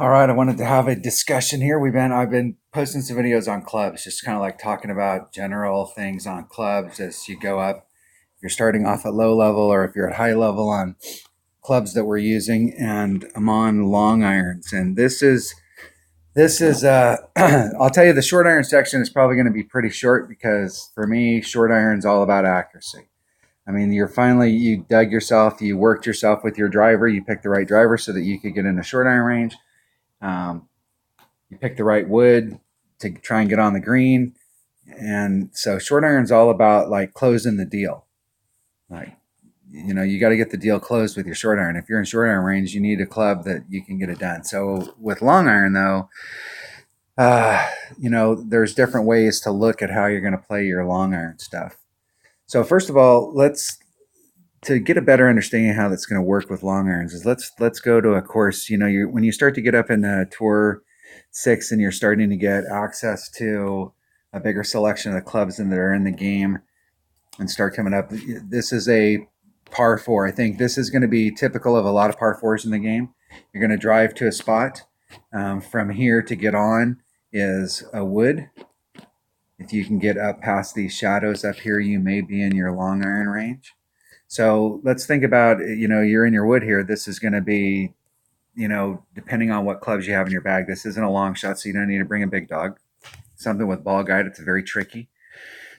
All right, I wanted to have a discussion here. I've been posting some videos on clubs, just kind of like talking about general things on clubs as you go up. If you're starting off at low level or if you're at high level on clubs that we're using, and I'm on long irons. And this is I'll tell you the short iron section is probably going to be pretty short because for me, short iron's all about accuracy. I mean, you dug yourself, you worked yourself with your driver, you picked the right driver so that you could get into short iron range. Um, you pick the right wood to try and get on the green. And so short iron's all about like closing the deal. Like, you got to get the deal closed with your short iron. If you're in short iron range, you need a club that you can get it done. So with long iron though, there's different ways to look at how you're going to play your long iron stuff. So first of all, let's to get a better understanding of how that's going to work with long irons is let's go to a course. When you start to get up in tour 6 and you're starting to get access to a bigger selection of the clubs that are in the game and start coming up. This is a par 4. I think this is going to be typical of a lot of par 4s in the game. You're going to drive to a spot. From here to get on is a wood. If you can get up past these shadows up here, you may be in your long iron range. So let's think about, you're in your wood here. This is going to be, depending on what clubs you have in your bag. This isn't a long shot, so you don't need to bring a big dog. Something with ball guide, it's very tricky.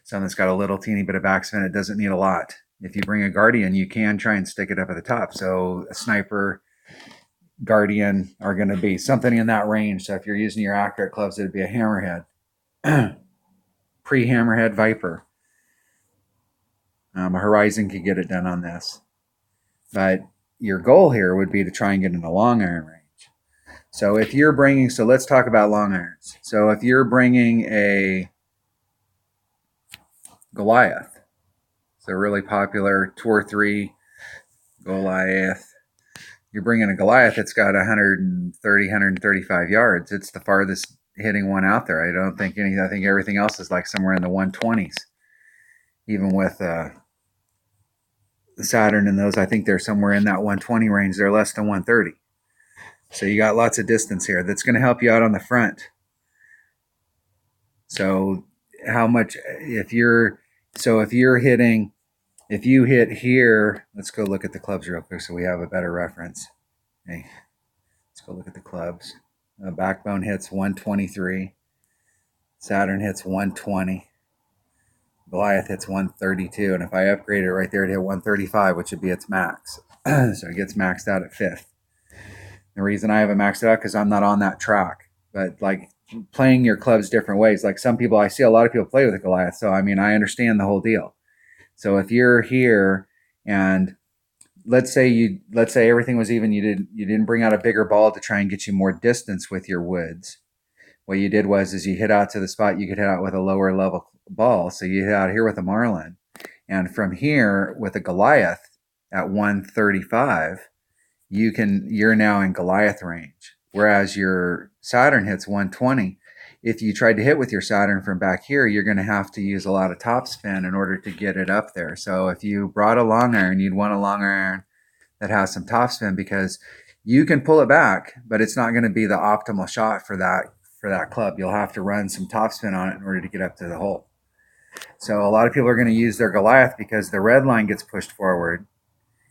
Something that's got a little teeny bit of backspin, it doesn't need a lot. If you bring a Guardian, you can try and stick it up at the top. So a Sniper, Guardian are going to be something in that range. So if you're using your accurate clubs, it'd be a Hammerhead, pre-Hammerhead Viper. A Horizon could get it done on this. But your goal here would be to try and get in a long iron range. So let's talk about long irons. So if you're bringing a Goliath, so really popular Tour 3 Goliath, you're bringing a Goliath that's got 130, 135 yards. It's the farthest hitting one out there. I think everything else is like somewhere in the 120s. Even with the Saturn and those, I think they're somewhere in that 120 range. They're less than 130. So you got lots of distance here. That's going to help you out on the front. So if you hit here, let's go look at the clubs real quick so we have a better reference. Okay, let's go look at the clubs. Backbone hits 123. Saturn hits 120. Goliath hits 132. And if I upgrade it right there, it'd hit 135, which would be its max. So it gets maxed out at 5th. The reason I have it maxed out because I'm not on that track. But like playing your clubs different ways. Like I see a lot of people play with a Goliath. So I mean, I understand the whole deal. So if you're here and let's say everything was even, you didn't bring out a bigger ball to try and get you more distance with your woods. What you did was you hit out to the spot you could hit out with a lower level ball. So you hit out here with a Marlin. And from here with a Goliath at 135, you're now in Goliath range. Whereas your Saturn hits 120. If you tried to hit with your Saturn from back here, you're going to have to use a lot of topspin in order to get it up there. So if you brought a long iron, you'd want a long iron that has some topspin because you can pull it back, but it's not going to be the optimal shot for that club. You'll have to run some topspin on it in order to get up to the hole. So a lot of people are going to use their Goliath because the red line gets pushed forward.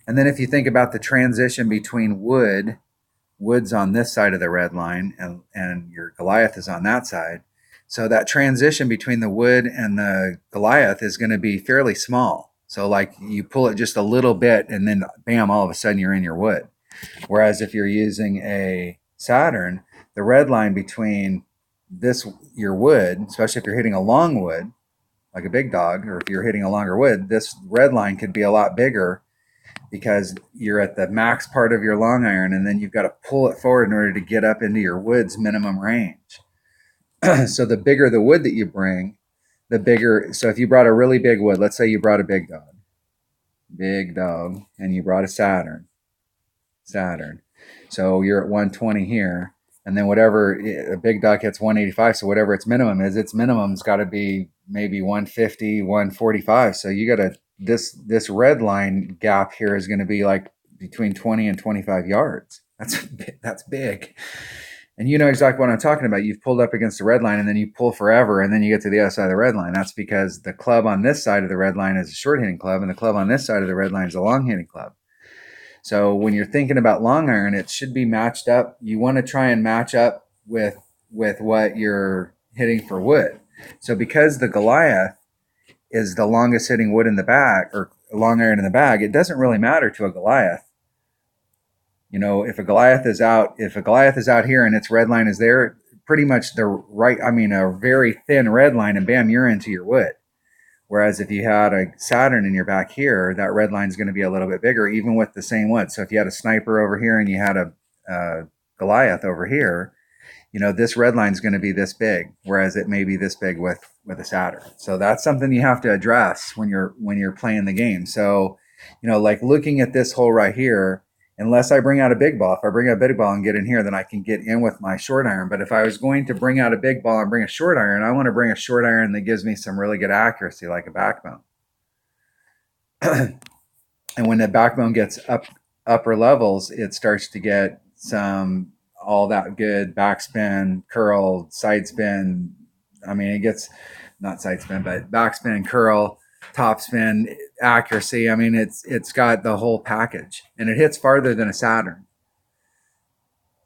And then if you think about the transition between wood's on this side of the red line and your Goliath is on that side. So that transition between the wood and the Goliath is going to be fairly small. So like you pull it just a little bit and then bam, all of a sudden you're in your wood. Whereas if you're using a Saturn, the red line between your wood, especially if you're hitting a long wood, like a big dog, or if you're hitting a longer wood, this red line could be a lot bigger because you're at the max part of your long iron and then you've got to pull it forward in order to get up into your wood's minimum range. So the bigger the wood that you bring, the bigger. So if you brought a really big wood, let's say you brought a big dog, and you brought a Saturn. So you're at 120 here. And then whatever a big dog hits 185. So whatever its minimum's got to be maybe 150, 145. So you got to, this red line gap here is going to be like between 20 and 25 yards. That's big. And you know exactly what I'm talking about. You've pulled up against the red line and then you pull forever and then you get to the other side of the red line. That's because the club on this side of the red line is a short hitting club and the club on this side of the red line is a long hitting club. So when you're thinking about long iron, it should be matched up. You want to try and match up with what you're hitting for wood. So because the Goliath is the longest hitting wood in the bag, or long iron in the bag, it doesn't really matter to a Goliath. You know, if a Goliath is out here and its red line is there, pretty much a very thin red line, and bam, you're into your wood. Whereas if you had a Saturn in your back here, that red line is going to be a little bit bigger, even with the same wood. So if you had a sniper over here and you had a Goliath over here, you know, this red line is going to be this big, whereas it may be this big with a Saturn. So that's something you have to address when you're playing the game. So, you know, like looking at this hole right here, unless I bring out a big ball, if I bring out a big ball and get in here, then I can get in with my short iron. But if I was going to bring out a big ball and bring a short iron, I want to bring a short iron that gives me some really good accuracy, like a backbone. And when the backbone gets upper levels, it starts to get some all that good backspin, curl, side spin. I mean, it gets not side spin, but backspin, curl, top spin, accuracy. I mean, it's got the whole package, and it hits farther than a Saturn.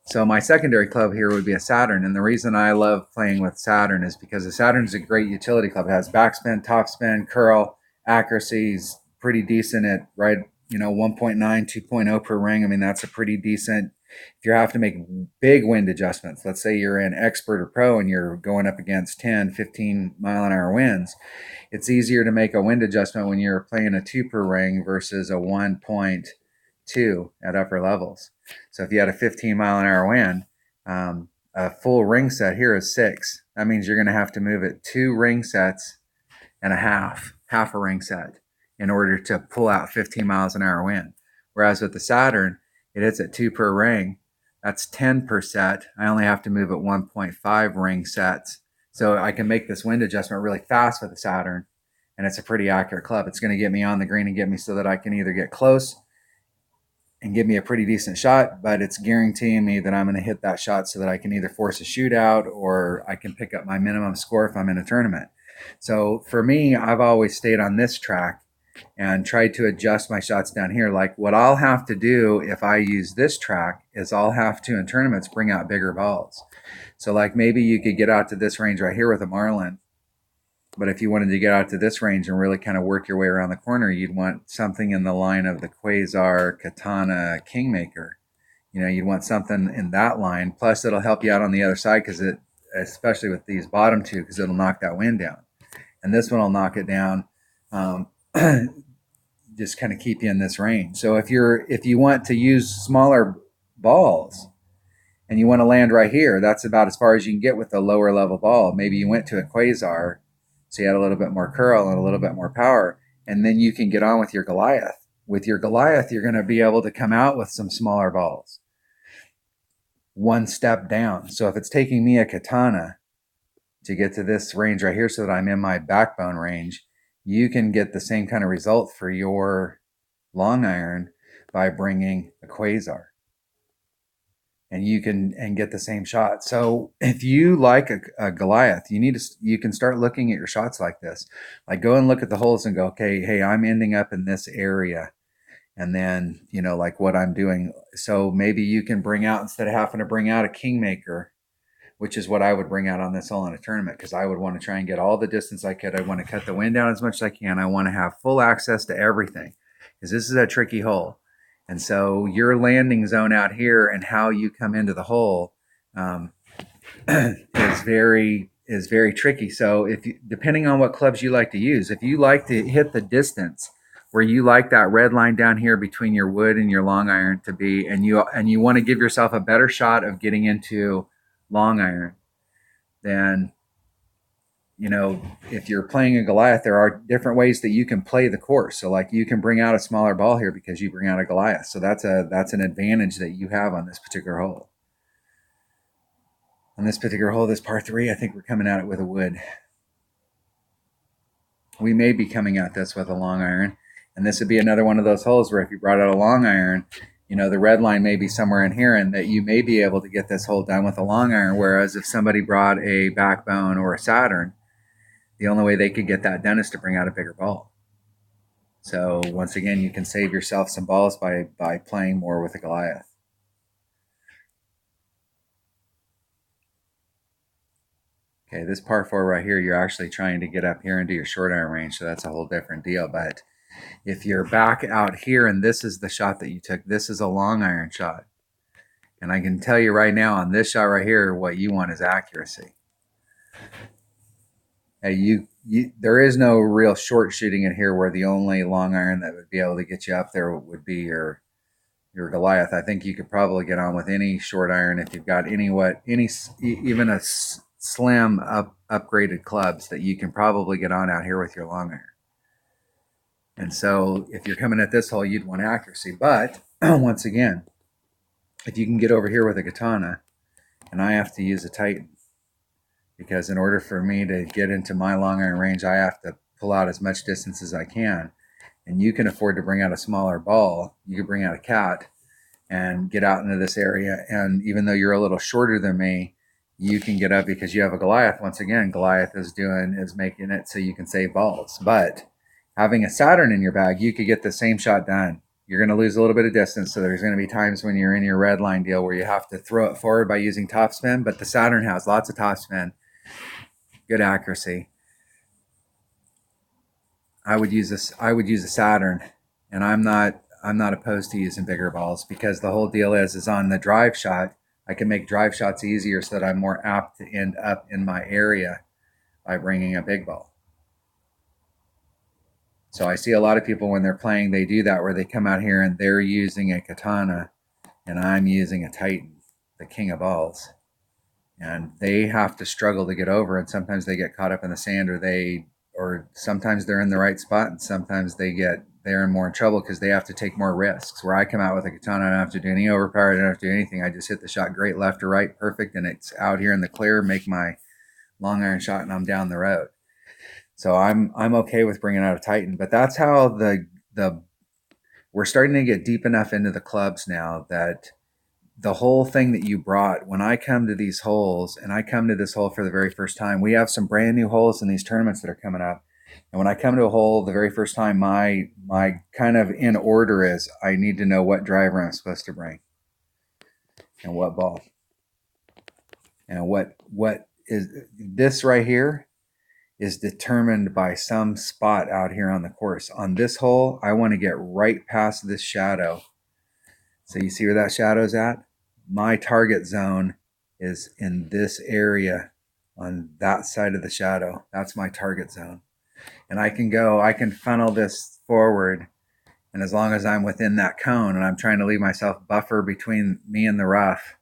So my secondary club here would be a Saturn, and the reason I love playing with Saturn is because the Saturn is a great utility club. It has backspin, topspin, curl, accuracy's pretty decent at 1.9, 2.0 per ring. I mean, that's a pretty decent. If you have to make big wind adjustments, let's say you're in expert or pro and you're going up against 10, 15 mile an hour winds, it's easier to make a wind adjustment when you're playing a 2 per ring versus a 1.2 at upper levels. So if you had a 15 mile an hour wind, a full ring set here is 6. That means you're going to have to move it 2 ring sets and a half a ring set in order to pull out 15 miles an hour wind. Whereas with the Saturn, it hits at 2 per ring. That's 10 per set. I only have to move at 1.5 ring sets. So I can make this wind adjustment really fast with the Saturn, and it's a pretty accurate club. It's going to get me on the green and get me so that I can either get close and give me a pretty decent shot, but it's guaranteeing me that I'm going to hit that shot so that I can either force a shootout or I can pick up my minimum score if I'm in a tournament. So for me, I've always stayed on this track and tried to adjust my shots down here. Like what I'll have to do if I use this track is I'll have to, in tournaments, bring out bigger balls. So like maybe you could get out to this range right here with a Marlin, but if you wanted to get out to this range and really kind of work your way around the corner, you'd want something in the line of the Quasar, Katana, Kingmaker. You know, you'd want something in that line. Plus, it'll help you out on the other side because especially with these bottom two, because it'll knock that wind down. And this one will knock it down, just kind of keep you in this range. So if you want to use smaller balls and you want to land right here, that's about as far as you can get with a lower level ball. Maybe you went to a Quasar, so you had a little bit more curl and a little bit more power, and then you can get on with your Goliath. With your Goliath, you're going to be able to come out with some smaller balls, one step down. So if it's taking me a Katana to get to this range right here so that I'm in my backbone range, you can get the same kind of result for your long iron by bringing a Quasar. And you can get the same shot. So if you like a Goliath, you can start looking at your shots like this. Like go and look at the holes and go, okay, hey, I'm ending up in this area. And then, like what I'm doing. So maybe you can bring out, instead of having to bring out a Kingmaker, which is what I would bring out on this hole in a tournament, because I would want to try and get all the distance I could. I want to cut the wind down as much as I can. I want to have full access to everything, because this is a tricky hole. And so your landing zone out here and how you come into the hole is very tricky. So depending on what clubs you like to use, if you like to hit the distance where you like that red line down here between your wood and your long iron to be, and you want to give yourself a better shot of getting into long iron, then if you're playing a Goliath, there are different ways that you can play the course. So like you can bring out a smaller ball here because you bring out a Goliath. So that's an advantage that you have on this particular hole. On this particular hole, this par 3, I think we're coming at it with a wood. We may be coming at this with a long iron, and this would be another one of those holes where if you brought out a long iron The red line may be somewhere in here, and that you may be able to get this hole done with a long iron. Whereas if somebody brought a Backbone or a Saturn, the only way they could get that done is to bring out a bigger ball. So once again, you can save yourself some balls by playing more with a Goliath. Okay, this par 4 right here, you're actually trying to get up here into your short iron range, so that's a whole different deal. But if you're back out here and this is the shot that you took, this is a long iron shot. And I can tell you right now on this shot right here, what you want is accuracy. There is no real short shooting in here, where the only long iron that would be able to get you up there would be your Goliath. I think you could probably get on with any short iron if you've got even a slim upgraded clubs, that you can probably get on out here with your long iron. And so if you're coming at this hole, you'd want accuracy. But once again, if you can get over here with a Katana, and I have to use a Titan, because in order for me to get into my long iron range, I have to pull out as much distance as I can. And you can afford to bring out a smaller ball. You can bring out a cat and get out into this area. And even though you're a little shorter than me, you can get up because you have a Goliath. Once again, Goliath is making it so you can save balls. But having a Saturn in your bag, you could get the same shot done. You're going to lose a little bit of distance, so there's going to be times when you're in your red line deal where you have to throw it forward by using topspin, but the Saturn has lots of topspin, good accuracy. I would use a Saturn, and I'm not opposed to using bigger balls, because the whole deal is on the drive shot, I can make drive shots easier so that I'm more apt to end up in my area by bringing a big ball. So I see a lot of people when they're playing, they do that, where they come out here and they're using a Katana and I'm using a Titan, the king of balls. And they have to struggle to get over, and sometimes they get caught up in the sand, or sometimes they're in the right spot, and sometimes they're in more trouble because they have to take more risks. Where I come out with a Katana, I don't have to do any overpower, I don't have to do anything. I just hit the shot great left or right, perfect, and it's out here in the clear, make my long iron shot, and I'm down the road. So I'm okay with bringing out a Titan, but that's how we're starting to get deep enough into the clubs now that the whole thing that you brought, when I come to these holes, and I come to this hole for the very first time, we have some brand new holes in these tournaments that are coming up. And when I come to a hole the very first time, my kind of in order is, I need to know what driver I'm supposed to bring and what ball. And what is this right here is determined by some spot out here on the course. On this hole, I want to get right past this shadow. So you see where that shadow's at? My target zone is in this area on that side of the shadow. That's my target zone. And I can funnel this forward. And as long as I'm within that cone and I'm trying to leave myself buffer between me and the rough,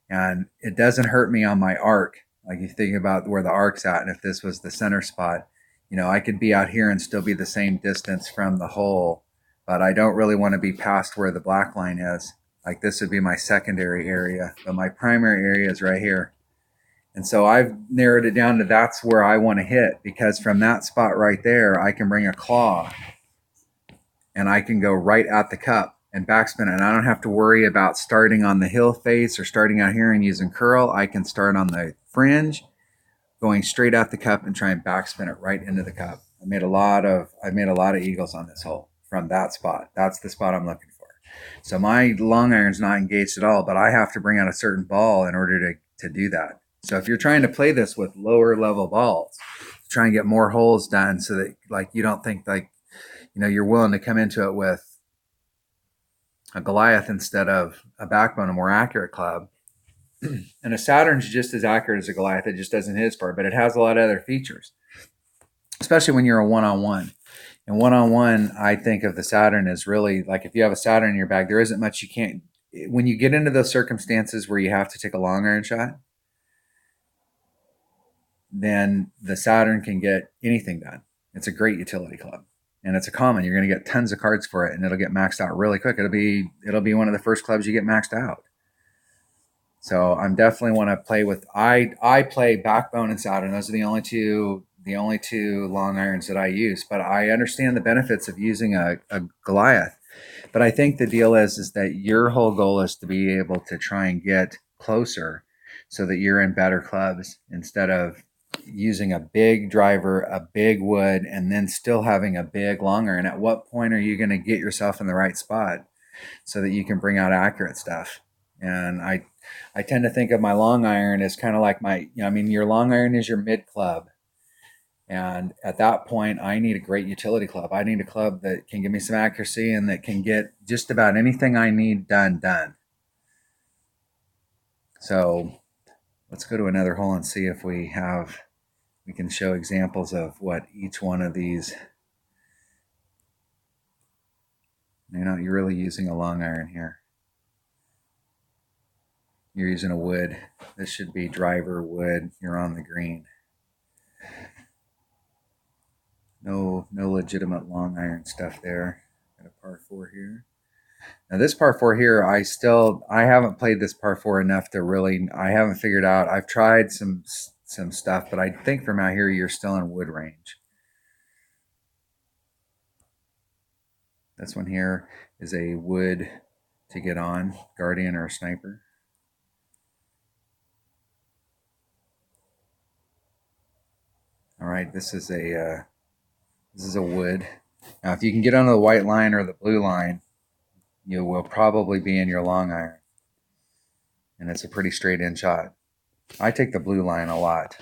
and it doesn't hurt me on my arc. Like, you think about where the arc's at, and if this was the center spot, I could be out here and still be the same distance from the hole, but I don't really want to be past where the black line is. Like, this would be my secondary area, but my primary area is right here. And so I've narrowed it down to that's where I want to hit, because from that spot right there, I can bring a claw and I can go right at the cup and backspin it. And I don't have to worry about starting on the hill face or starting out here and using curl. I can start on the fringe, going straight at the cup and try and backspin it right into the cup. I made a lot of eagles on this hole from that spot. That's the spot I'm looking for. So my long iron's not engaged at all, but I have to bring out a certain ball in order to do that. So if you're trying to play this with lower level balls, try and get more holes done, so that, like, you don't think, like, you're willing to come into it with a Goliath instead of a Backbone, a more accurate club. And a Saturn's just as accurate as a Goliath. It just doesn't hit as far, but it has a lot of other features, especially when you're a one-on-one. And one-on-one, I think of the Saturn as really, like, if you have a Saturn in your bag, there isn't much you can't. When you get into those circumstances where you have to take a long iron shot, then the Saturn can get anything done. It's a great utility club. And it's a common. You're going to get tons of cards for it, and it'll get maxed out really quick. It'll be one of the first clubs you get maxed out. So I'm definitely want to play with. I play Backbone and Saturn. Those are the only two long irons that I use. But I understand the benefits of using a Goliath. But I think the deal is that your whole goal is to be able to try and get closer so that you're in better clubs instead of using a big driver, a big wood, and then still having a big long iron. At what point are you going to get yourself in the right spot so that you can bring out accurate stuff? And I tend to think of my long iron as kind of like my, I mean, your long iron is your mid club. And at that point, I need a great utility club. I need a club that can give me some accuracy and that can get just about anything I need done. So let's go to another hole and see if we can show examples of what each one of these, you're really using a long iron here. You're using a wood. This should be driver wood. You're on the green. No legitimate long iron stuff there. Got a par 4 here. Now this par 4 here, I haven't played this par 4 enough to really, I haven't figured out. I've tried some stuff, but I think from out here you're still in wood range. This one here is a wood to get on, Guardian or a Sniper. All right, this is a wood. Now, if you can get onto the white line or the blue line, you will probably be in your long iron. And it's a pretty straight in shot. I take the blue line a lot.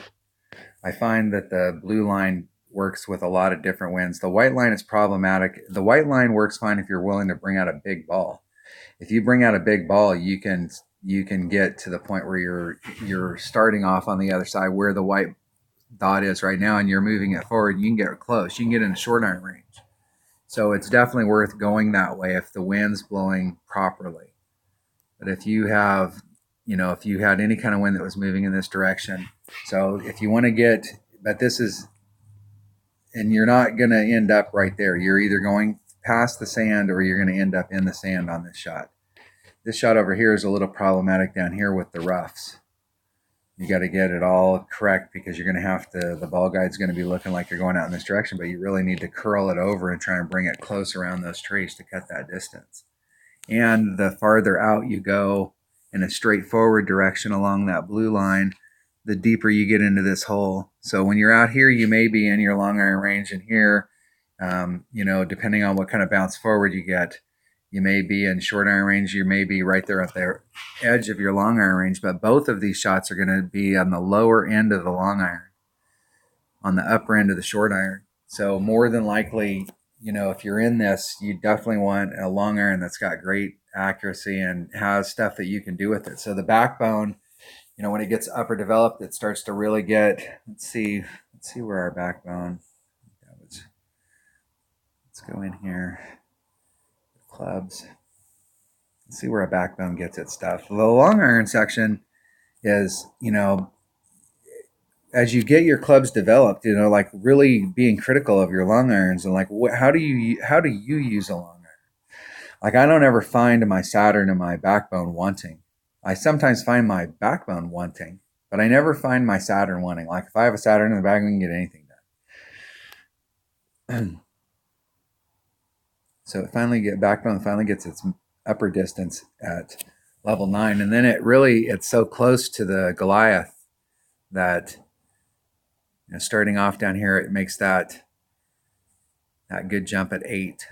I find that the blue line works with a lot of different winds. The white line is problematic. The white line works fine if you're willing to bring out a big ball. If you bring out a big ball, you can get to the point where you're starting off on the other side where the white dot is right now, and you're moving it forward. You can get close. You can get in a short iron range. So it's definitely worth going that way if the wind's blowing properly. But if you have, if you had any kind of wind that was moving in this direction, so if you want to get, but this is, and you're not going to end up right there. You're either going past the sand or you're going to end up in the sand on this shot. This shot over here is a little problematic down here with the roughs. You got to get it all correct because you're going to have to, the ball guide's going to be looking like you're going out in this direction, but you really need to curl it over and try and bring it close around those trees to cut that distance. And the farther out you go in a straightforward direction along that blue line, the deeper you get into this hole. So when you're out here, you may be in your long iron range, and here, depending on what kind of bounce forward you get, you may be in short iron range. You may be right there at the edge of your long iron range, but both of these shots are going to be on the lower end of the long iron, on the upper end of the short iron. So more than likely, if you're in this, you definitely want a long iron that's got great accuracy and has stuff that you can do with it. So the backbone, when it gets upper developed, it starts to really get, let's see where our backbone, let's go in here, clubs. Let's see where a backbone gets its stuff. The long iron section is, as you get your clubs developed, like really being critical of your long irons and like, how do you use a long iron? Like I don't ever find my Saturn and my backbone wanting. I sometimes find my backbone wanting, but I never find my Saturn wanting. Like if I have a Saturn in the back, I can get anything done. So backbone finally gets its upper distance at level 9, and then it's so close to the Goliath that starting off down here, it makes that good jump at 8.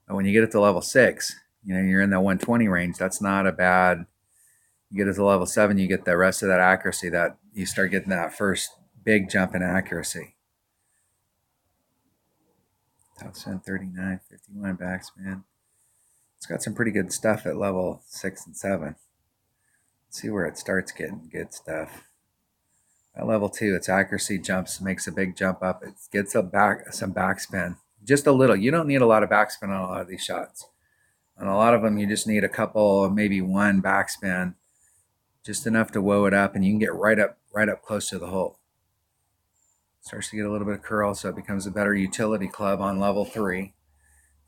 But when you get it to level 6, you're in the 120 range. That's not a bad. You get it to level 7, you get the rest of that accuracy, that you start getting that first big jump in accuracy. Top 39, 51 backspin. It's got some pretty good stuff at level 6 and 7. Let's see where it starts getting good stuff. At level 2, its accuracy makes a big jump up. It gets some backspin, just a little. You don't need a lot of backspin on a lot of these shots. On a lot of them, you just need a couple, maybe one backspin, just enough to woe it up, and you can get right up close to the hole. Starts to get a little bit of curl, so it becomes a better utility club on level 3.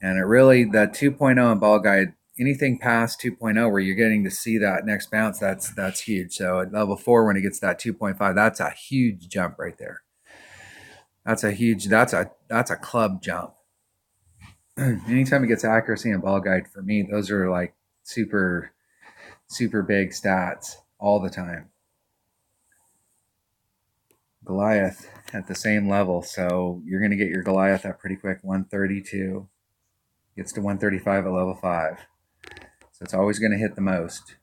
And it really, the 2.0 in ball guide, anything past 2.0 where you're getting to see that next bounce, that's huge. So at level 4, when it gets that 2.5, that's a huge jump right there. That's a club jump. anytime it gets accuracy and ball guide, for me, those are like super, super big stats all the time. Goliath at the same level. So you're going to get your Goliath up pretty quick. 132 gets to 135 at level 5. So it's always going to hit the most.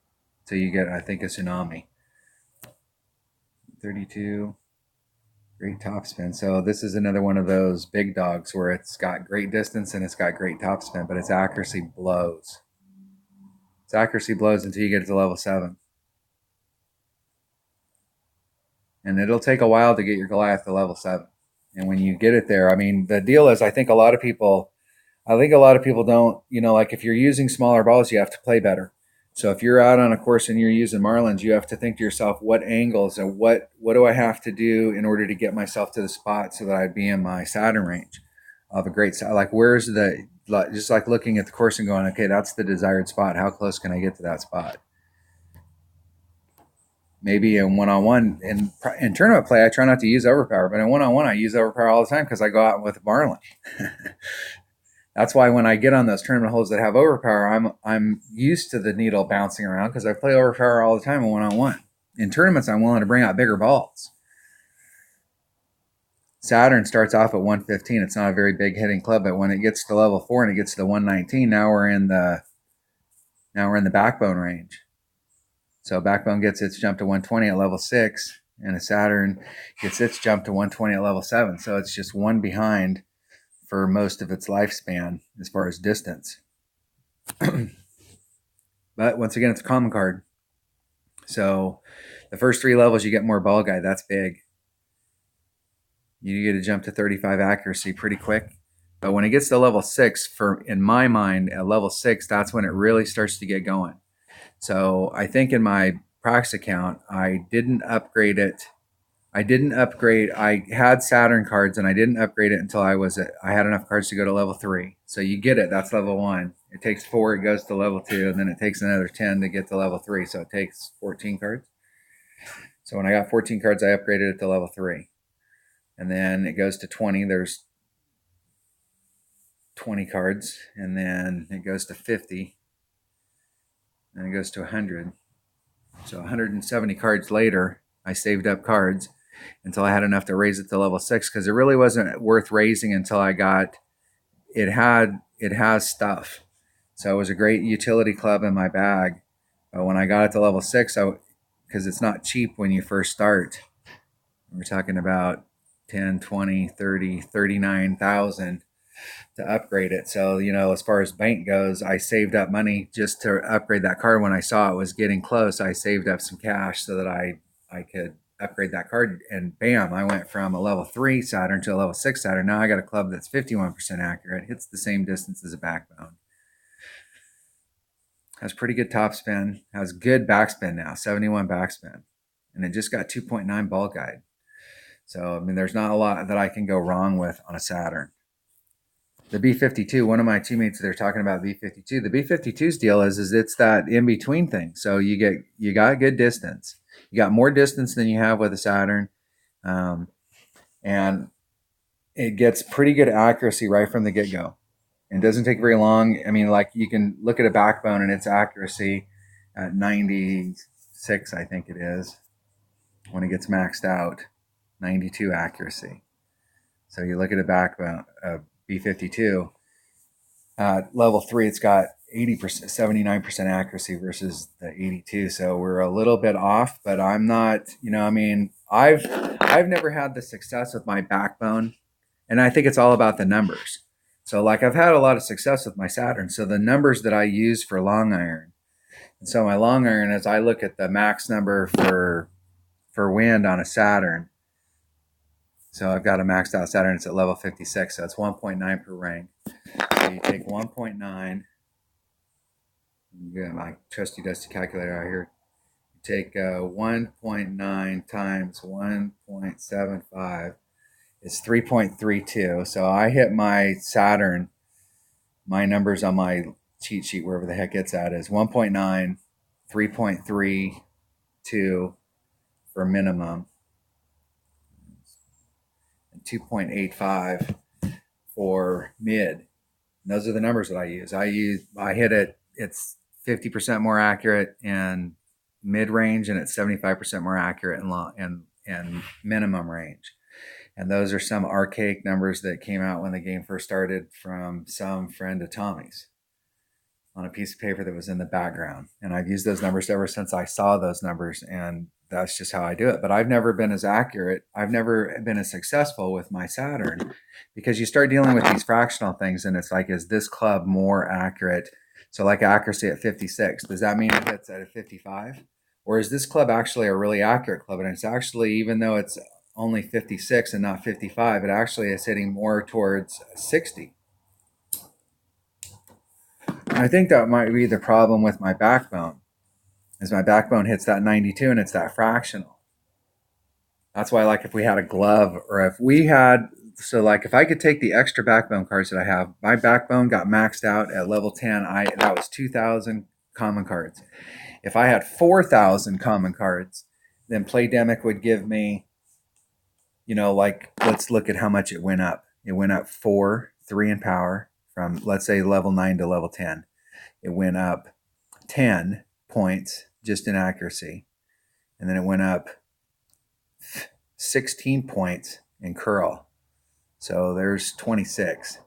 So you get, I think, a tsunami. 32, great topspin. So this is another one of those big dogs where it's got great distance and it's got great topspin, but its accuracy blows. Its accuracy blows until you get to level 7. And it'll take a while to get your Goliath to level 7. And when you get it there, I mean, the deal is, I think a lot of people don't, like if you're using smaller balls, you have to play better. So if you're out on a course and you're using Marlins, you have to think to yourself, what angles and what do I have to do in order to get myself to the spot so that I'd be in my Saturn range of a great, like where's the, just like looking at the course and going, okay, that's the desired spot. How close can I get to that spot? Maybe in one-on-one, in tournament play, I try not to use overpower, but in one-on-one, I use overpower all the time because I go out with Marlin. That's why when I get on those tournament holes that have overpower, I'm used to the needle bouncing around because I play overpower all the time in one-on-one. In tournaments, I'm willing to bring out bigger balls. Saturn starts off at 115. It's not a very big hitting club, but when it gets to level 4 and it gets to the 119, now we're in the backbone range. So backbone gets its jump to 120 at level 6, and a Saturn gets its jump to 120 at level 7. So it's just one behind for most of its lifespan as far as distance. But once again, it's a common card. So the first 3 levels, you get more ball guide. That's big. You get to jump to 35 accuracy pretty quick. But when it gets to level 6, in my mind, at level 6, that's when it really starts to get going. So I think in my practice account, I didn't upgrade it. I had Saturn cards and I didn't upgrade it until I had enough cards to go to level 3. So you get it. That's level 1. It takes 4, it goes to level 2, and then it takes another 10 to get to level 3. So it takes 14 cards. So when I got 14 cards, I upgraded it to level 3. And then it goes to 20. There's 20 cards. And then it goes to 50. And it goes to 100. So 170 cards later, I saved up cards until I had enough to raise it to level 6, because it really wasn't worth raising until I got it has stuff. So it was a great utility club in my bag. But when I got it to level 6, because it's not cheap when you first start. We're talking about 10, 20, 30, 39,000 to upgrade it. So, as far as bank goes, I saved up money just to upgrade that card. When I saw it was getting close, I saved up some cash so that I could upgrade that card, and bam, I went from a level 3 Saturn to a level 6 Saturn. Now I got a club that's 51% accurate, hits the same distance as a backbone, has pretty good topspin, has good backspin now, 71 backspin, and it just got 2.9 ball guide. So, I mean, there's not a lot that I can go wrong with on a Saturn. The B52, one of my teammates, they're talking about B52. The B52's deal is it's that in-between thing. So you got good distance. You got more distance than you have with a Saturn. And it gets pretty good accuracy right from the get-go. It doesn't take very long. I mean, like you can look at a backbone and its accuracy at 96, I think it is, when it gets maxed out, 92 accuracy. So you look at a backbone, B52, level 3, it's got 80%, 79% accuracy versus the 82. So we're a little bit off, but I'm not, I've never had the success with my backbone, and I think it's all about the numbers. So like I've had a lot of success with my Saturn. So the numbers that I use for long iron, and so my long iron is I look at the max number for wind on a Saturn. So I've got a maxed out Saturn. It's at level 56. So it's 1.9 per ring. So you take 1.9. Yeah, my trusty dusty calculator out here. You take 1.9 times 1.75. It's 3.32. So I hit my Saturn. My numbers on my cheat sheet, wherever the heck it's at, is 1.9, 3.32 for minimum, 2.85 for mid. And those are the numbers that I use. I hit it. It's 50% more accurate in mid range, and it's 75% more accurate in long and minimum range. And those are some archaic numbers that came out when the game first started from some friend of Tommy's on a piece of paper that was in the background. And I've used those numbers ever since I saw those numbers, and that's just how I do it. But I've never been as accurate. I've never been as successful with my Saturn, because you start dealing with these fractional things, and it's like, is this club more accurate? So like accuracy at 56, does that mean it hits at a 55? Or is this club actually a really accurate club? And it's actually, even though it's only 56 and not 55, it actually is hitting more towards 60. And I think that might be the problem with my backbone, is my backbone hits that 92 and it's that fractional. That's why, like, if we had a glove, or if we had, so like if I could take the extra backbone cards that I have, my backbone got maxed out at level 10. That was 2,000 common cards. If I had 4,000 common cards, then Playdemic would give me, like, let's look at how much it went up. It went up 3 in power from, let's say, level 9 to level 10. It went up 10 points just in accuracy. And then it went up 16 points in curl. So there's 26.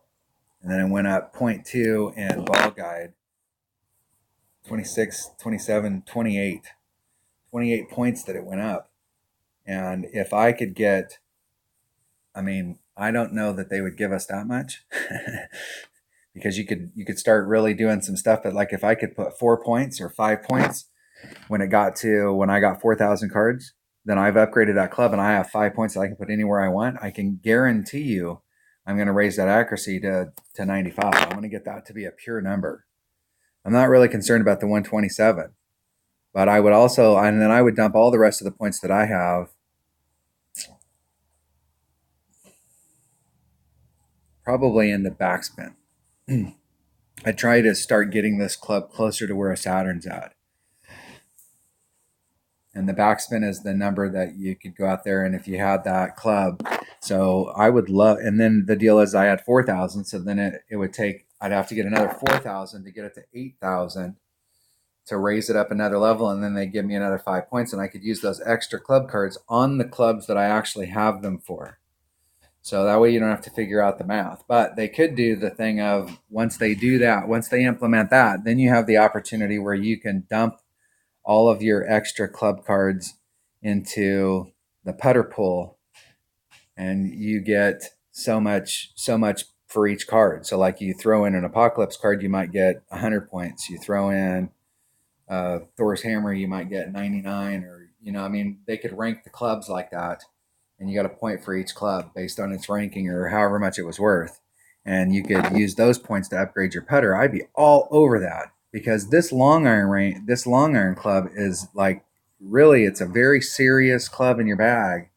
And then it went up 0.2 in ball guide. 26, 27, 28. 28 points that it went up. And if I could get, I don't know that they would give us that much. Because you could start really doing some stuff. But like if I could put 4 points or 5 points when I got 4,000 cards, then I've upgraded that club and I have 5 points that I can put anywhere I want. I can guarantee you I'm going to raise that accuracy to 95. I'm going to get that to be a pure number. I'm not really concerned about the 127, but I would also, and then I would dump all the rest of the points that I have probably into backspin. I try to start getting this club closer to where a Saturn's at. And the backspin is the number that you could go out there, and if you had that club, so I would love, and then the deal is I had 4,000, so then it would take, I'd have to get another 4,000 to get it to 8,000 to raise it up another level, and then they give me another 5 points, and I could use those extra club cards on the clubs that I actually have them for. So that way you don't have to figure out the math. But they could do the thing of, once they do that, once they implement that, then you have the opportunity where you can dump all of your extra club cards into the putter pool, and you get so much for each card. So like you throw in an Apocalypse card, you might get 100 points. You throw in Thor's Hammer, you might get 99, or they could rank the clubs like that, and you got a point for each club based on its ranking or however much it was worth, and you could use those points to upgrade your putter. I'd be all over that, because this long iron club is like, really, it's a very serious club in your bag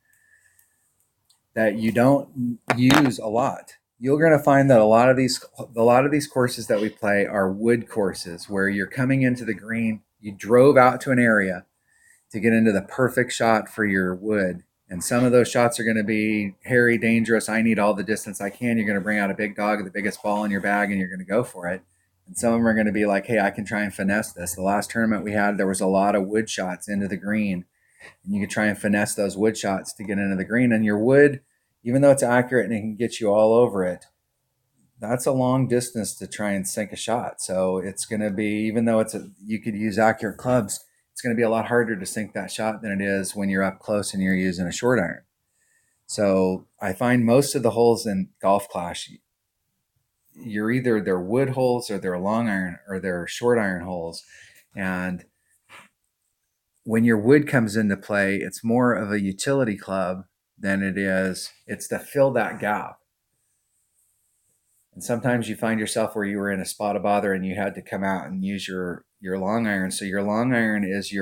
that you don't use a lot. You're going to find that a lot of these courses that we play are wood courses, where you're coming into the green, you drove out to an area to get into the perfect shot for your wood. And some of those shots are going to be hairy, dangerous. I need all the distance I can. You're going to bring out a big dog, the biggest ball in your bag, and you're going to go for it. And some of them are going to be like, hey, I can try and finesse this. The last tournament we had, there was a lot of wood shots into the green, and you could try and finesse those wood shots to get into the green. And your wood, even though it's accurate and it can get you all over it, that's a long distance to try and sink a shot. So it's going to be, even though you could use accurate clubs, it's going to be a lot harder to sink that shot than it is when you're up close and you're using a short iron. So I find most of the holes in Golf Clash, they're wood holes, or they're long iron, or they're short iron holes. And when your wood comes into play, it's more of a utility club than it's to fill that gap. And sometimes you find yourself where you were in a spot of bother and you had to come out and use your long iron. So your long iron is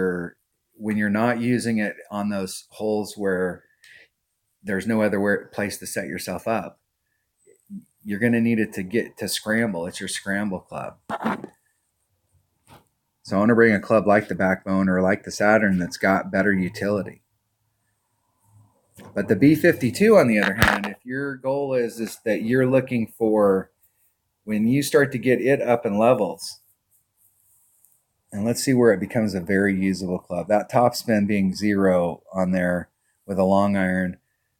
when you're not using it on those holes where there's no other place to set yourself up, you're going to need it to get to scramble. It's your scramble club. So I want to bring a club like the Backbone or like the Saturn that's got better utility. But the B52, on the other hand, if your goal is that you're looking for, when you start to get it up in levels, and let's see where it becomes a very usable club. That topspin being 0 on there with a long iron.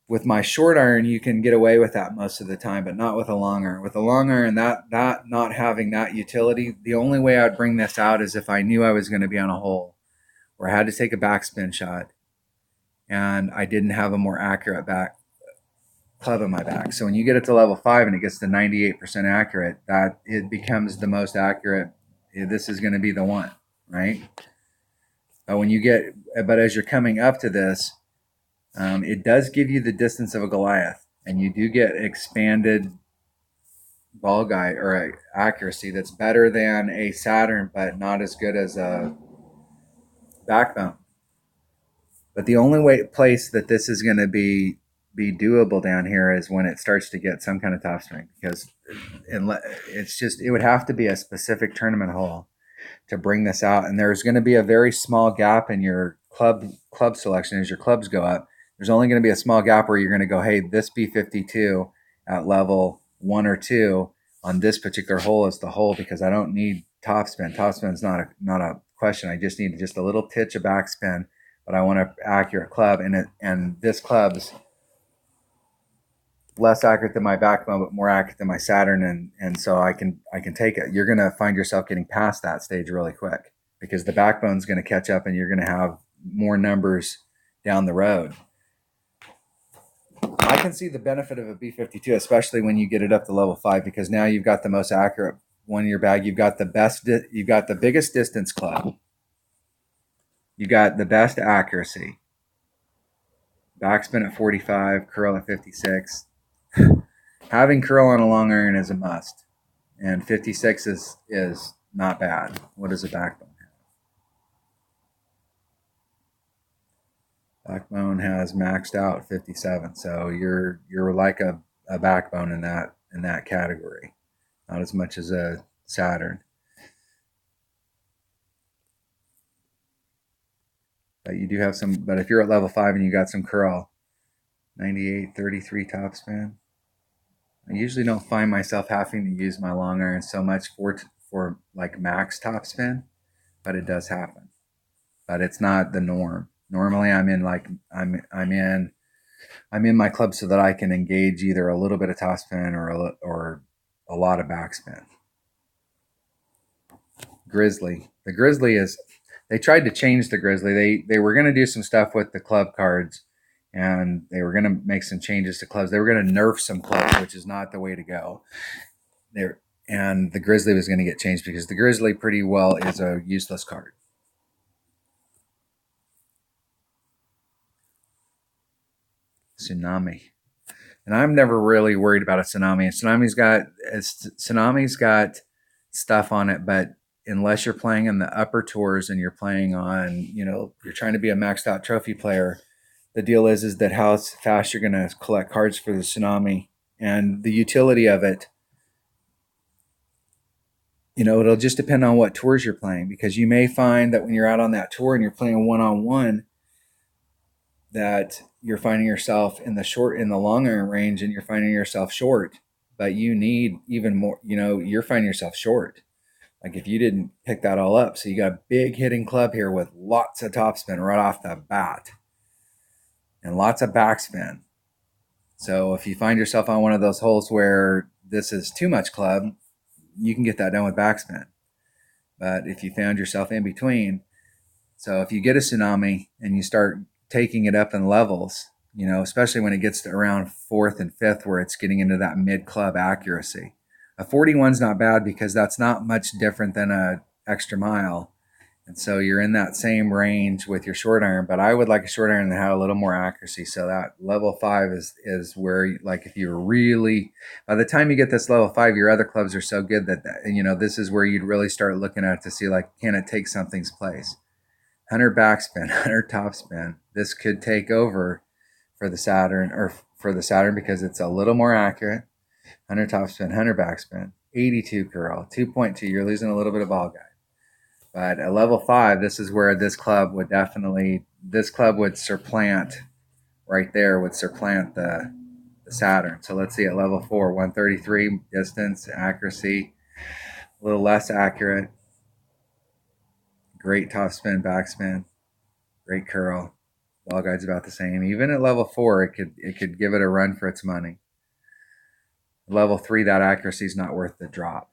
With my short iron, you can get away with that most of the time, but not with a long iron. With a long iron, that not having that utility, the only way I'd bring this out is if I knew I was going to be on a hole where I had to take a backspin shot and I didn't have a more accurate back club in my back. So when you get it to level 5 and it gets to 98% accurate, that it becomes the most accurate. This is going to be the one, right? But as you're coming up to this, it does give you the distance of a Goliath, and you do get expanded ball guide or accuracy that's better than a Saturn, but not as good as a Backbone. But the only place that this is going to be doable down here is when it starts to get some kind of topspin, because it would have to be a specific tournament hole to bring this out, and there's going to be a very small gap in your club selection as your clubs go up. There's only going to be a small gap where you're going to go, hey, this B52 at level 1 or 2 on this particular hole is the hole, because I don't need topspin. Topspin's not a question. I just need just a little titch of backspin, but I want an accurate club, and this club's less accurate than my Backbone, but more accurate than my Saturn, and so I can take it. You're going to find yourself getting past that stage really quick, because the Backbone's going to catch up, and you're going to have more numbers down the road. I can see the benefit of a B52, especially when you get it up to level 5, because now you've got the most accurate one in your bag. You've got you've got the biggest distance club. You got the best accuracy. Backspin at 45, curl at 56. Having curl on a long iron is a must, and 56 is not bad. What does a Backbone have? Backbone has maxed out 57, so you're like a Backbone in that category, not as much as a Saturn. But you do have some. But if you're at level 5 and you got some curl, 98, 33 topspin. I usually don't find myself having to use my long iron so much for like max topspin, but it does happen. But it's not the norm. Normally, I'm in my club so that I can engage either a little bit of topspin or a lot of backspin. Grizzly. The Grizzly is. They tried to change the Grizzly. They were going to do some stuff with the club cards, and they were going to make some changes to clubs. They were going to nerf some clubs, which is not the way to go. And the Grizzly was going to get changed, because the Grizzly pretty well is a useless card. Tsunami. And I'm never really worried about a Tsunami. Tsunami's got stuff on it, but unless you're playing in the upper tours and you're playing on, you're trying to be a maxed out trophy player, the deal is that how fast you're going to collect cards for the Tsunami and the utility of it. It'll just depend on what tours you're playing, because you may find that when you're out on that tour and you're playing one-on-one, that you're finding yourself in the long iron range and you're finding yourself short, but you need even more, you're finding yourself short. Like if you didn't pick that all up. So you got a big hitting club here with lots of topspin right off the bat and lots of backspin. So if you find yourself on one of those holes where this is too much club, you can get that done with backspin. But if you found yourself in between, so if you get a Tsunami and you start taking it up in levels, especially when it gets to around 4th and 5th, where it's getting into that mid club accuracy. A 41's not bad, because that's not much different than a extra mile. And so you're in that same range with your short iron, but I would like a short iron that had a little more accuracy. So that level 5 is where, like, if you're really, by the time you get this level 5, your other clubs are so good that, this is where you'd really start looking at it to see, like, can it take something's place? 100 backspin, 100 topspin. This could take over for the Saturn, because it's a little more accurate. 100 topspin, 100 backspin, 82 curl, 2.2. You're losing a little bit of ball guide. But at level 5, this is where this club would supplant right there, would supplant the the Saturn. So let's see at level 4, 133 distance, accuracy, a little less accurate. Great top spin, backspin, great curl. Ball guide's about the same. Even at level 4, it could give it a run for its money. Level 3, that accuracy is not worth the drop.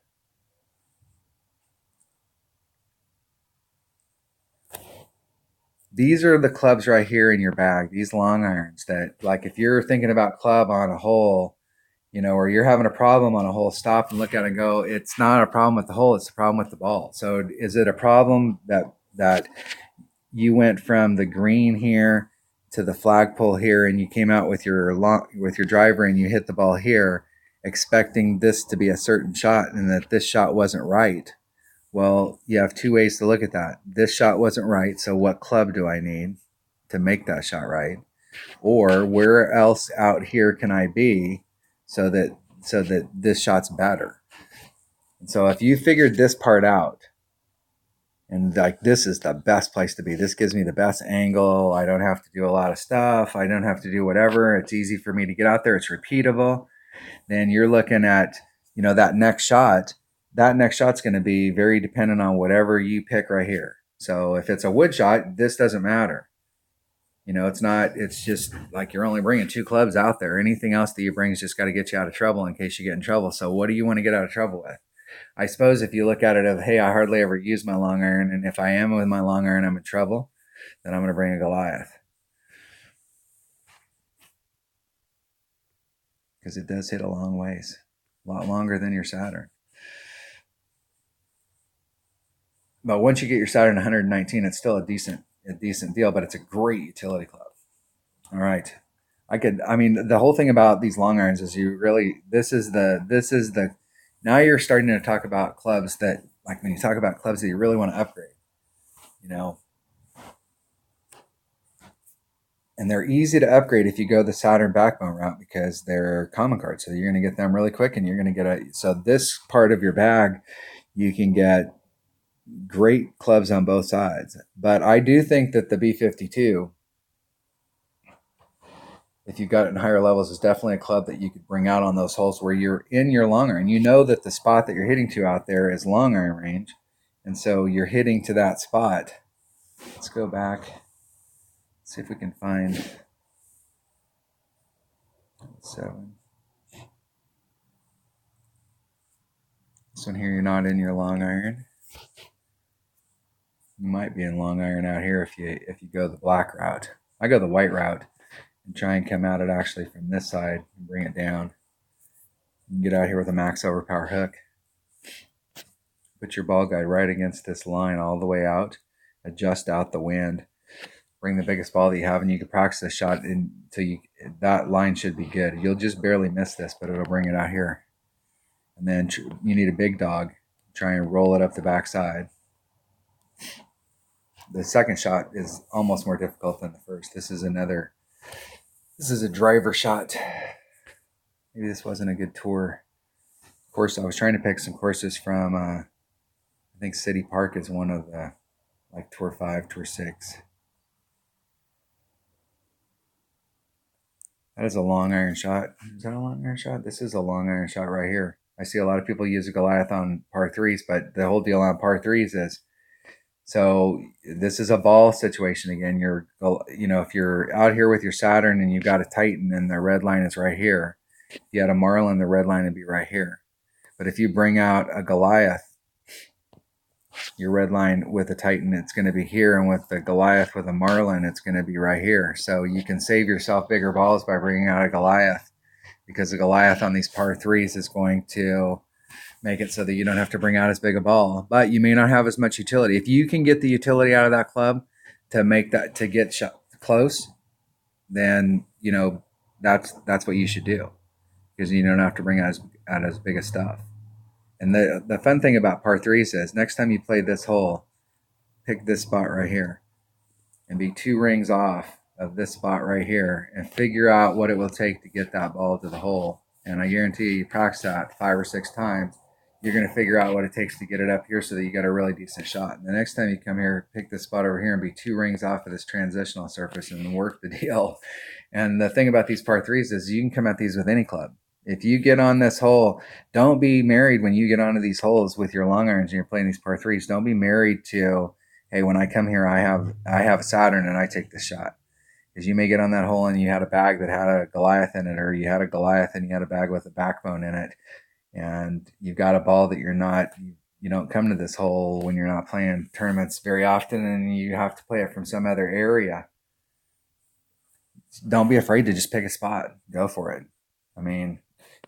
These are the clubs right here in your bag, these long irons that, like, if you're thinking about club on a hole, you know, or you're having a problem on a hole, stop and look at it and go, it's not a problem with the hole, it's a problem with the ball. So is it a problem that you went from the green here to the flagpole here and you came out with your driver and you hit the ball here expecting this to be a certain shot and that this shot wasn't right? Well, you have two ways to look at that. This shot wasn't right, so what club do I need to make that shot right? Or where else out here can I be so that this shot's better? And so if you figured this part out, and like, this is the best place to be, this gives me the best angle, I don't have to do a lot of stuff, I don't have to do whatever, it's easy for me to get out there, it's repeatable, then you're looking at, you know, that next shot's going to be very dependent on whatever you pick right here. So if it's a wood shot, this doesn't matter. You know, it's just like you're only bringing 2 clubs out there. Anything else that you bring is just got to get you out of trouble in case you get in trouble. So what do you want to get out of trouble with? I suppose if you look at it of, hey, I hardly ever use my long iron, and if I am with my long iron, I'm in trouble, then I'm going to bring a Goliath. Because it does hit a long ways. A lot longer than your Saturn. But once you get your Saturn 119, it's still a decent deal, but it's a great utility club. All right. The whole thing about these long irons is this is the, now you're starting to talk about clubs that, like when you talk about clubs that you really want to upgrade, you know, and they're easy to upgrade if you go the Saturn backbone route because they're common cards. So you're going to get them really quick and you're going to get so this part of your bag, you can get great clubs on both sides. But I do think that the B52, if you got it in higher levels, is definitely a club that you could bring out on those holes where you're in your long iron. You know that the spot that you're hitting to out there is long iron range, and so you're hitting to that spot. Let's go back, see if we can find 7. This one here, you're not in your long iron. You might be in long iron out here if you go the black route. I go the white route and try and come at it actually from this side and bring it down. You can get out here with a max overpower hook. Put your ball guide right against this line all the way out. Adjust out the wind. Bring the biggest ball that you have, and you can practice this shot until that line should be good. You'll just barely miss this, but it'll bring it out here. And then you need a big dog. Try and roll it up the backside. The second shot is almost more difficult than the first. This is a driver shot. Maybe this wasn't a good tour course. I was trying to pick some courses from, I think City Park is one of the, like Tour 5, Tour 6. That is a long iron shot. Is that a long iron shot? This is a long iron shot right here. I see a lot of people use a Goliath on par 3s, but the whole deal on par 3s is, so this is a ball situation again. If you're out here with your Saturn and you've got a Titan and the red line is right here, if you had a Marlin, the red line would be right here. But if you bring out a Goliath, your red line with a Titan, it's going to be here, and with the Goliath with a Marlin, it's going to be right here. So you can save yourself bigger balls by bringing out a Goliath, because the Goliath on these par 3s is going to make it so that you don't have to bring out as big a ball, but you may not have as much utility. If you can get the utility out of that club to get shot close, then that's what you should do, because you don't have to bring out as big a stuff. And the fun thing about par 3s is, next time you play this hole, pick this spot right here and be 2 rings off of this spot right here and figure out what it will take to get that ball to the hole. And I guarantee you practice that 5 or 6 times, you're going to figure out what it takes to get it up here so that you got a really decent shot. And the next time you come here, pick this spot over here and be 2 rings off of this transitional surface and work the deal. And the thing about these par threes is you can come at these with any club. If you get on this hole, don't be married when you get onto these holes with your long irons and you're playing these par threes. Don't be married to, hey, when I come here, I have a Saturn and I take this shot. Because you may get on that hole and you had a bag that had a Goliath in it, or you had a Goliath and you had a bag with a backbone in it, and you've got a ball that you don't come to this hole when you're not playing tournaments very often, and you have to play it from some other area. Don't be afraid to just pick a spot. Go for it. I mean,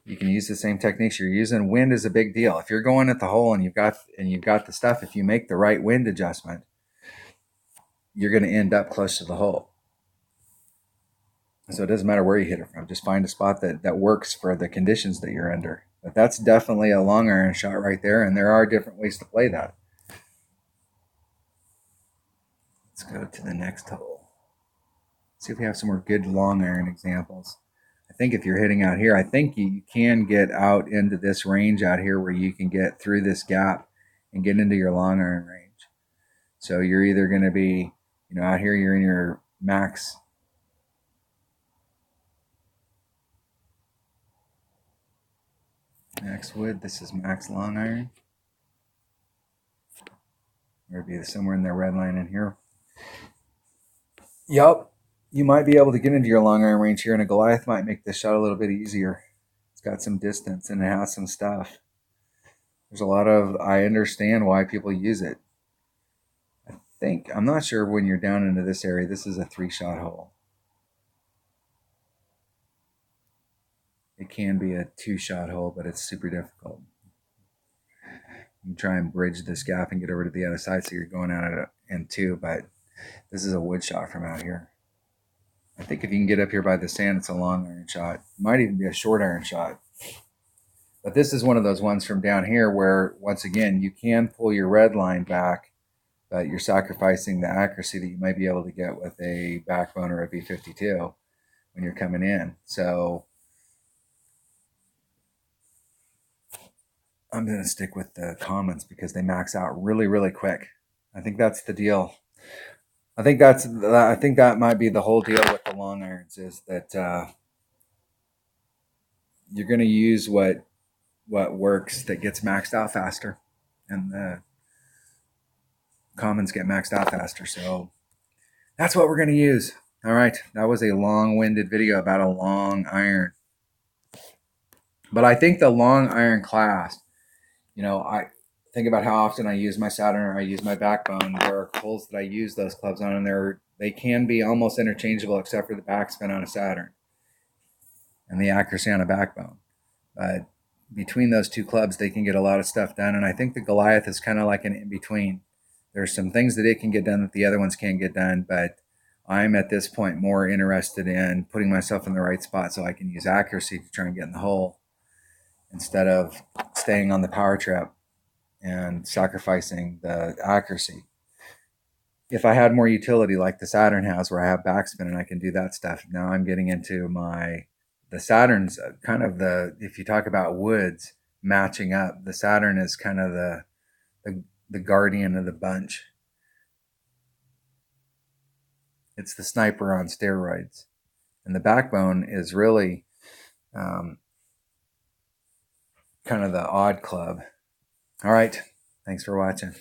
you can use the same techniques you're using. Wind is a big deal. If you're going at the hole and you've got the stuff, if you make the right wind adjustment, you're going to end up close to the hole. So it doesn't matter where you hit it from. Just find a spot that works for the conditions that you're under. But that's definitely a long iron shot right there, and there are different ways to play that. Let's go to the next hole. See if we have some more good long iron examples. I think if you're hitting out here, I think you can get out into this range out here where you can get through this gap and get into your long iron range. So you're either going to be, out here you're in your max wood. This is max long iron. Or be somewhere in the red line in here. Yep. You might be able to get into your long iron range here, and a Goliath might make this shot a little bit easier. It's got some distance and it has some stuff. There's a lot of, I understand why people use it. I'm not sure when you're down into this area, this is a 3-shot hole. It can be a 2-shot hole, but it's super difficult. You try and bridge this gap and get over to the other side so you're going at it in 2, but this is a wood shot from out here. I think if you can get up here by the sand, it's a long iron shot. It might even be a short iron shot. But this is one of those ones from down here where, once again, you can pull your red line back, but you're sacrificing the accuracy that you might be able to get with a backbone or a B52 when you're coming in. So I'm going to stick with the commons because they max out really, really quick. I think that's the deal. I think that might be the whole deal with the long irons, is that you're going to use what works that gets maxed out faster, and the commons get maxed out faster. So that's what we're going to use. All right, that was a long-winded video about a long iron. But I think the long iron class, I think about how often I use my Saturn or I use my backbone. There are holes that I use those clubs on, and they can be almost interchangeable except for the backspin on a Saturn and the accuracy on a backbone. But between those two clubs, they can get a lot of stuff done. And I think the Goliath is kind of like an in-between. There's some things that it can get done that the other ones can't get done, but I'm at this point more interested in putting myself in the right spot so I can use accuracy to try and get in the hole instead of staying on the power trip and sacrificing the accuracy. If I had more utility like the Saturn has, where I have backspin and I can do that stuff, now I'm getting into the Saturn's kind of if you talk about woods matching up, the Saturn is kind of the guardian of the bunch. It's the sniper on steroids. And the backbone is really kind of the odd club. All right. Thanks for watching.